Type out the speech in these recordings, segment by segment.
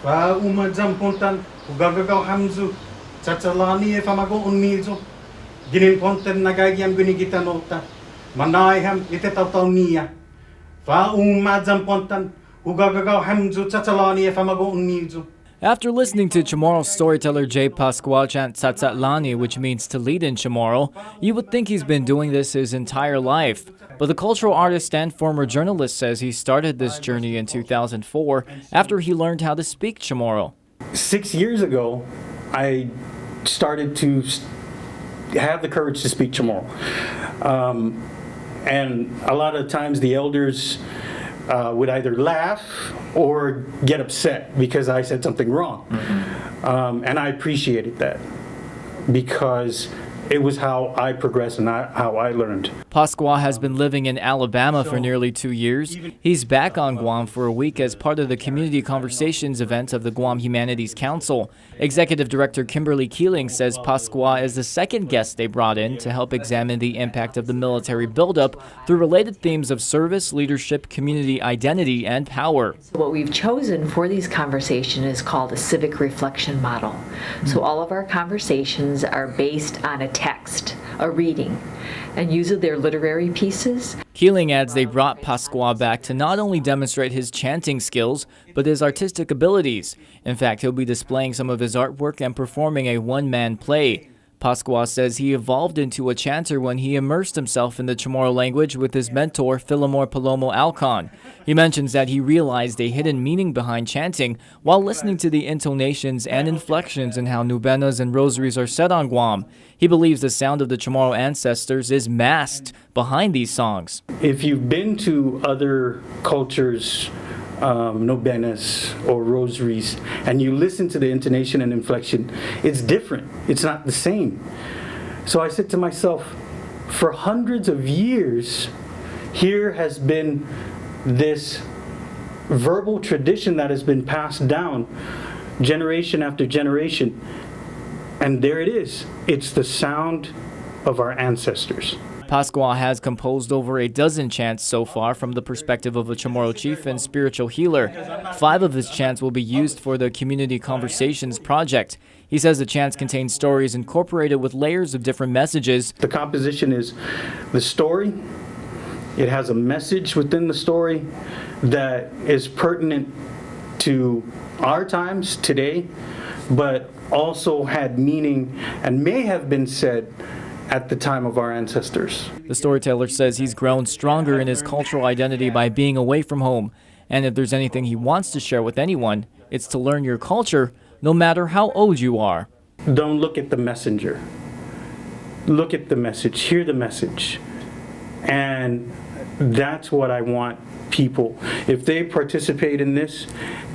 Umadzam pontan ugagagaw hamzu tsatsalani e famago unnizo ginin ponten nagagiam gunigitanota manayham itetaunia umadzam pontan ugagagaw hamzu tsatsalani e famago unnizo. After listening to Chamorro storyteller Jay Pascual chant Tsatsatlani, which means to lead in Chamorro, you would think he's been doing this his entire life. But the cultural artist and former journalist says he started this journey in 2004 after he learned how to speak Chamorro. 6 years ago, I started to have the courage to speak Chamorro. And a lot of times the elders would either laugh or get upset because I said something wrong. And I appreciated that because it was how I progressed and how I learned. Pascual has been living in Alabama for nearly 2 years. He's back on Guam for a week as part of the Community Conversations event of the Guam Humanities Council. Executive Director Kimberly Keeling says Pascual is the second guest they brought in to help examine the impact of the military buildup through related themes of service, leadership, community identity, and power. What we've chosen for these conversations is called a civic reflection model. So all of our conversations are based on a text, a reading, and use of their literary pieces. Keeling adds they brought Pascual back to not only demonstrate his chanting skills, but his artistic abilities. In fact, he'll be displaying some of his artwork and performing a one-man play. Pascual says he evolved into a chanter when he immersed himself in the Chamorro language with his mentor, Philemor Palomo Alcon. He mentions that he realized a hidden meaning behind chanting while listening to the intonations and inflections in how nubenas and rosaries are said on Guam. He believes the sound of the Chamorro ancestors is masked behind these songs. If you've been to other cultures, novenas or rosaries, and you listen to the intonation and inflection, it's different. It's not the same. So I said to myself, for hundreds of years, here has been this verbal tradition that has been passed down generation after generation. And there it is. It's the sound of our ancestors. Pascual has composed over a dozen chants so far from the perspective of a Chamorro chief and spiritual healer. 5 of his chants will be used for the Community Conversations project. He says the chants contain stories incorporated with layers of different messages. The composition is the story. It has a message within the story that is pertinent to our times today, but also had meaning and may have been said at the time of our ancestors. The storyteller says he's grown stronger in his cultural identity by being away from home. And if there's anything he wants to share with anyone, it's to learn your culture, no matter how old you are. Don't look at the messenger. Look at the message, hear the message. And that's what I want people. If they participate in this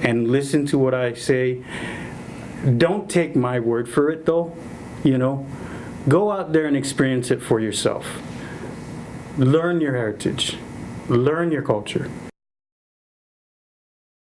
and listen to what I say, don't take my word for it though, Go out there and experience it for yourself. Learn your heritage. Learn your culture.